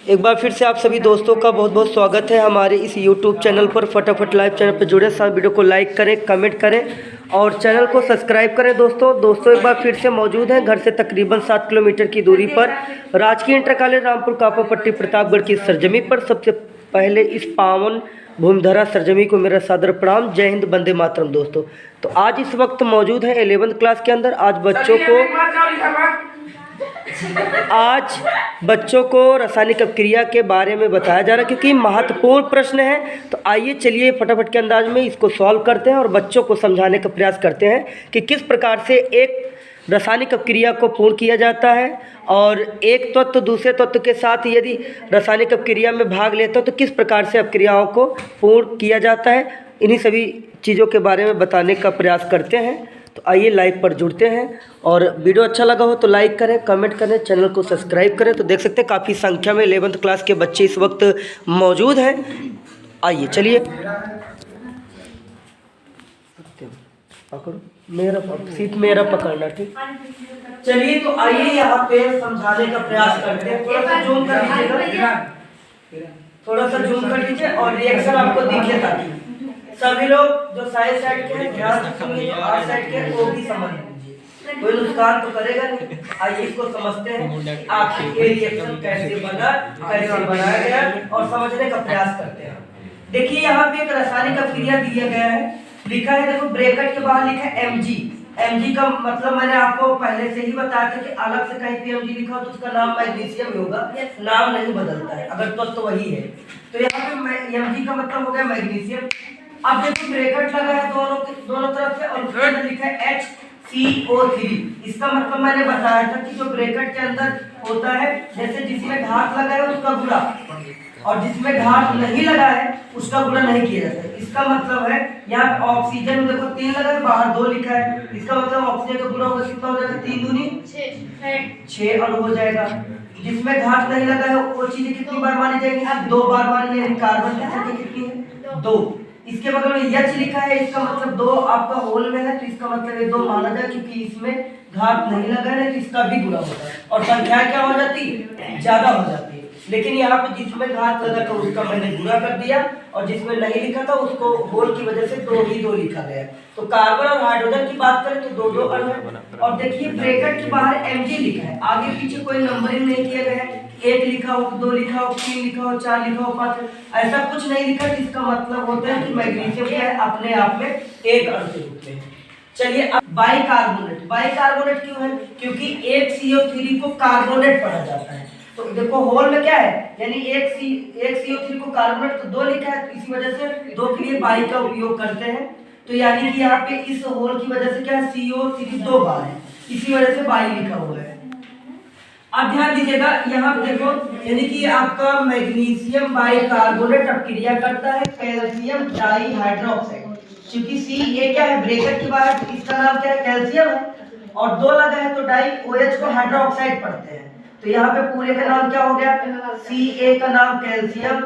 एक बार फिर से आप सभी दोस्तों का बहुत बहुत स्वागत है हमारे इस YouTube चैनल पर। फटाफट लाइव चैनल पर जुड़े, साथ वीडियो को लाइक करें, कमेंट करें और चैनल को सब्सक्राइब करें। दोस्तों एक बार फिर से मौजूद हैं घर से तकरीबन 7 किलोमीटर की दूरी पर राजकीय इंटर कॉलेज रामपुर कापापट्टी प्रतापगढ़ की सरजमी पर। सबसे पहले इस पावन भूमधरा सरजमी को मेरा सादर प्रणाम। जय हिंद, वंदे मातरम। दोस्तों तो आज इस वक्त मौजूद है 11th क्लास के अंदर। आज बच्चों को रासायनिक अपक्रिया के बारे में बताया जा रहा है, क्योंकि महत्वपूर्ण प्रश्न है। तो आइए चलिए फटाफट के अंदाज में इसको सॉल्व करते हैं और बच्चों को समझाने का प्रयास करते हैं कि किस प्रकार से एक रासायनिक अपक्रिया को पूर्ण किया जाता है और एक तत्व दूसरे तत्व के साथ यदि रासायनिक अपक्रिया में भाग लेता है तो किस प्रकार से अपक्रियाओं को पूर्ण किया जाता है। इन्हीं सभी चीज़ों के बारे में बताने का प्रयास करते हैं। तो आइए लाइव पर जुड़ते हैं और वीडियो अच्छा लगा हो तो लाइक करें, कमेंट करें, चैनल को सब्सक्राइब करें। तो देख सकते हैं काफ़ी संख्या में 11th क्लास के बच्चे इस वक्त मौजूद हैं। आइए चलिए, पकड़ो मेरा सीट, मेरा पकड़ना, ठीक। चलिए तो आइए यहाँ पे समझाने का प्रयास करते हैं। थोड़ा सा जूम कर लीजिएगा, थोड़ा सा जूम कर लीजिए और रिएक्शन आपको दिखे ताकि सभी लोग जो साइड साइड के हैं ध्यान से सुनिए, जो आर्ट साइड के हैं वो भी समझ लीजिए, कोई नुकसान तो करेगा नहीं। आइए इसको समझते हैं आखिर ये रिएक्शन कैसे बना, कैसे बनाया गया और समझने का प्रयास करते हैं। देखिए यहाँ पे एक रासायनिक अपक्रिया दिया गया है, लिखा है, देखो ब्रैकेट के बाहर लिखा है Mg। Mg का मतलब मैंने आपको पहले से ही बताया था कि अलग से कहीं पे Mg लिखा हो तो उसका नाम मैग्नीशियम ही होगा, नाम नहीं बदलता है अगर तत्व तो वही है। तो यहाँ पे Mg का मतलब हो गया मैग्नीशियम। अब देखो ब्रैकेट लगा है दोनों तरफ से और उसके अंदर लिखा है HCO3। इसका मतलब मैंने बताया था कि जो ब्रैकेट के अंदर होता है, जैसे जिसमें घात लगा है उसका गुणा और जिसमें घात नहीं लगा है उसका गुणा नहीं किया जाता है। इसका मतलब है यहाँ पे ऑक्सीजन में देखो 3 लगा है, बाहर 2 लिखा है। इसका मतलब ऑक्सीजन का गुणा होगा कितना हो जाएगा, 3 दूनी 6 और हो जाएगा। जिसमें घात नहीं लगा है वो चीजें कितनी बार मानी जाएगी, 2 बार मानी जाएगी। कार्बन की संख्या कितनी है, 2। इसके बगल में H लिखा है, इसका मतलब 2 आपका होल में है तो इसका मतलब ये 2 माना जाए, क्योंकि इसमें घात नहीं लगा है तो इसका भी गुणा होता है और संख्या क्या हो जाती है, ज्यादा हो जाती है। लेकिन यहाँ पे जिसमें घात लगा था उसका मैंने गुणा कर दिया और जिसमें नहीं लिखा था उसको होल की वजह से 2 ही 2 लिखा गया। तो कार्बन और हाइड्रोजन की बात करें तो 2 अणु है। और देखिए ब्रैकेट के बाहर Mg लिखा है, आगे पीछे कोई नंबरिंग नहीं किया गया है, 1 लिखा हो, 2 लिखा हो, 3 लिखा हो, 4 लिखा हो, 5, ऐसा कुछ नहीं लिखा। इसका मतलब होता है कि मैग्नीशियम क्या है, अपने आप में एक अणु के रूप में। चलिए अब बाइकार्बोनेट क्यों है, क्योंकि एक CO3 को कार्बोनेट पढ़ा जाता है। तो देखो होल में क्या है, यानी एक CO3 को कार्बोनेट तो 2 लिखा है, तो इसी वजह से 2 के लिए बाई का उपयोग करते हैं। तो यानी कि यहाँ पे इस होल की वजह से क्या है, CO3 2 बार है, इसी वजह से बाई लिखा हुआ है। अब ध्यान दीजिएगा यहाँ पे देखो, यानी कि आपका मैग्नीशियम बाइकार्बोनेट अपक्रिया करता है कैल्शियम डाइहाइड्रोक्साइड। क्योंकि Ca क्या है ब्रैकेट के बाहर, तो इसका नाम क्या है, कैल्शियम है और 2 लगा है तो डाई OH को हाइड्रोक्साइड पढ़ते हैं। तो यहाँ पे पूरे का नाम क्या हो गया, Ca का नाम कैल्शियम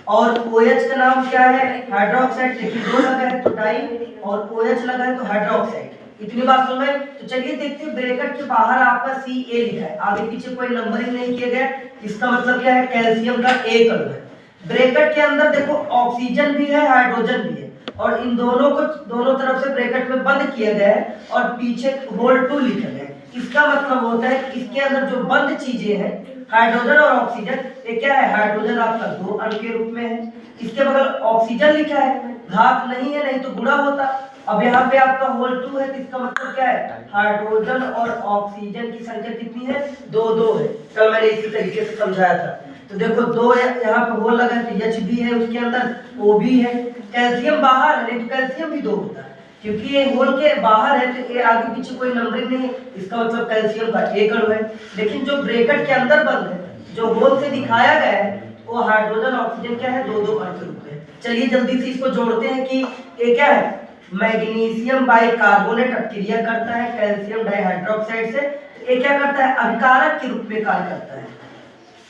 और OH का नाम क्या है, हाइड्रोक्साइड। देखिए 2 लगा है तो डाई और OH लगा है तो हाइड्रोक्साइड। इतनी बात समझ में। तो चलिए देखते हैं, ब्रैकेट के बाहर आपका Ca लिखा है, आगे पीछे कोई नंबरिंग नहीं किया गया, इसका मतलब क्या है, कैल्शियम का एक अणु है। ब्रैकेट के अंदर देखो ऑक्सीजन भी है, हाइड्रोजन भी है और इन दोनों को दोनों तरफ से ब्रैकेट में बंद किया गया है और पीछे होल 2 लिखा गया है। इसका मतलब होता है कि इसके अंदर जो बंद चीजें हैं हाइड्रोजन और ऑक्सीजन, ये क्या है, हाइड्रोजन आपका 2 अणु के रूप में है। इसके बगल ऑक्सीजन लिखा है, घात नहीं है, नहीं तो गुणा होता। अब यहाँ पे आपका होल 2 है, इसका मतलब क्या है, हाइड्रोजन और ऑक्सीजन की संख्या कितनी है, 2 है। कल मैंने इसी तरीके से समझाया था। तो देखो 2 यहाँ पे होल लगा है तो H भी है, उसके अंदर O भी है। कैल्शियम बाहर है, नहीं तो कैल्शियम भी 2 होता है, क्योंकि ये होल के बाहर है तो ये आगे पीछे कोई नंबरिंग नहीं है, इसका मतलब कैल्शियम का एक अणु है। लेकिन जो ब्रैकेट के अंदर बंद है, जो होल से दिखाया गया है, वो हाइड्रोजन ऑक्सीजन क्या है, 2 अणु के रूप में। चलिए जल्दी से इसको जोड़ते हैं कि ये क्या है, मैग्नीशियम बाइकार्बोनेट अपक्रिया करता है कैल्शियम डाइहाइड्रोक्साइड से। ये क्या करता है, अभिकारक के रूप में कार्य करता है।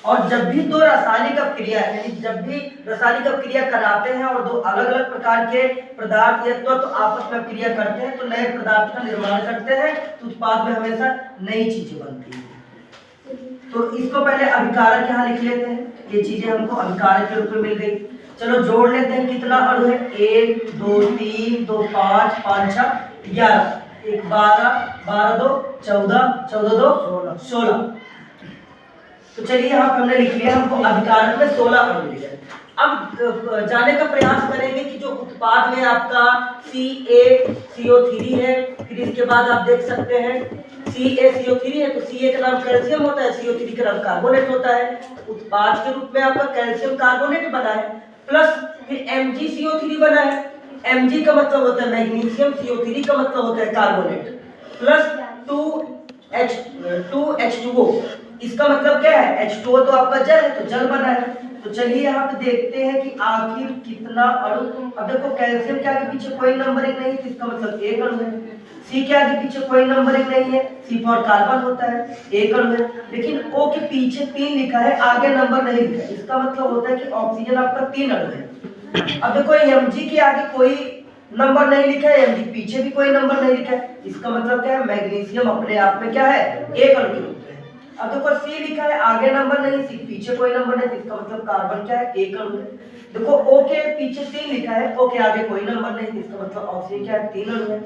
और जब भी 2 रासायनिक अपक्रिया, यानी जब भी रासायनिक अपक्रिया कराते हैं और 2 अलग अलग प्रकार के पदार्थ या तत्व तो आपस में अपक्रिया करते हैं तो नए पदार्थ का निर्माण करते हैं, तो उत्पाद में हमेशा नई चीजें बनती हैं। तो इसको पहले अभिकारक यहाँ लिख लेते हैं, ये चीजें हमको अभिकारक के रूप में मिल गई। चलो जोड़ लेते हैं, कितना अणु है, 1 2 3 2 5 5 6 11, 1 12 12 2 14 14 2 16। तो चलिए यहाँ पे हमने लिख लिया, हमको अभिकारक में 16 अणु मिल गए। अब जाने का प्रयास करेंगे कि जो उत्पाद में आपका CaCO3 है, फिर इसके बाद आप देख सकते हैं CaCO3 है तो Ca का नाम कैल्शियम होता है, CO3 का नाम कार्बोनेट होता है। उत्पाद के रूप में आपका कैल्शियम कार्बोनेट बना है, प्लस फिर MgCO3 बना है। Mg का मतलब होता है मैग्नीशियम, CO3 का मतलब होता है कार्बोनेट, प्लस 2H2O। इसका मतलब क्या है, H2O तो आपका जल है, तो जल बना है। तो चलिए यहाँ पे देखते हैं कि आखिर कितना अणु। अब देखो कैल्शियम के आगे पीछे कोई नंबरिंग नहीं, तो इसका मतलब एक अणु है। सी के आगे पीछे कोई नंबरिंग नहीं है, सी फॉर कार्बन होता है, एक अणु है। लेकिन O के पीछे 3 लिखा है, आगे नंबर नहीं लिखा है, इसका मतलब होता है कि ऑक्सीजन आपका 3 अणु है। अब देखो Mg के आगे कोई नंबर नहीं लिखा है, Mg के पीछे भी कोई नंबर नहीं लिखा है, इसका मतलब क्या है, मैग्नीशियम अपने आप में क्या है, एक अणु के रूप में। अब देखो C लिखा है, आगे नंबर नहीं, C पीछे कोई नंबर नहीं, इसका मतलब कार्बन क्या है, एक अणु है। देखो O के पीछे 3 लिखा है, O के आगे कोई नंबर नहीं, इसका मतलब ऑक्सीजन क्या है, 3 अणु है।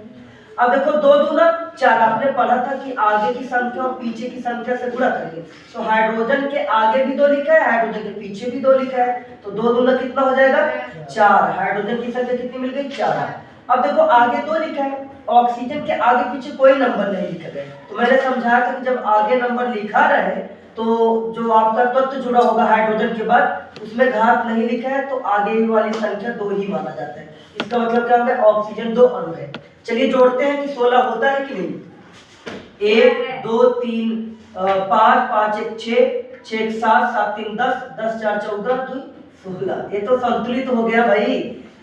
अब देखो 2 दूना 4, आपने पढ़ा था कि आगे की संख्या और पीछे की संख्या से गुणा करेंगे। तो हाइड्रोजन के आगे भी 2 लिखा है, हाइड्रोजन के पीछे भी 2 लिखा है, तो 2 दूना कितना हो जाएगा, 4। हाइड्रोजन की संख्या कितनी मिल गई, 4। अब देखो आगे 2 लिखा है, ऑक्सीजन के आगे पीछे कोई नंबर नहीं लिखा गया। तो मैंने समझाया था कि जब आगे नंबर लिखा रहे तो जो आपका तत्व जुड़ा होगा हाइड्रोजन के बाद उसमें घात नहीं लिखा है, तो आगे वाली संख्या 2 ही माना जाता है। इसका मतलब क्या होगा, ऑक्सीजन 2 अणु है। चलिए जोड़ते हैं कि 16 होता है कि नहीं। 1 2 3 5 5 1 6 6 1 7 7 3 10 10 4 14 2 16। ये तो संतुलित हो गया भाई।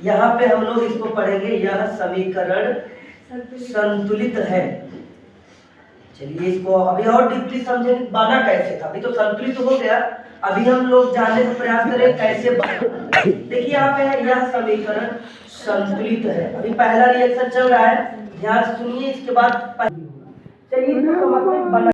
यहाँ पे हम लोग इसको पढ़ेंगे, यह समीकरण संतुलित है। चलिए इसको अभी और डीपली समझेंगे, बना कैसे था। अभी तो संतुलित हो गया, अभी हम लोग जानने का प्रयास करें कैसे बना। देखिए यहाँ पे है, यह समीकरण संतुलित है। अभी पहला रिएक्शन चल रहा है, ध्यान से सुनिए, इसके बाद चलिए इसको समझते हैं बना।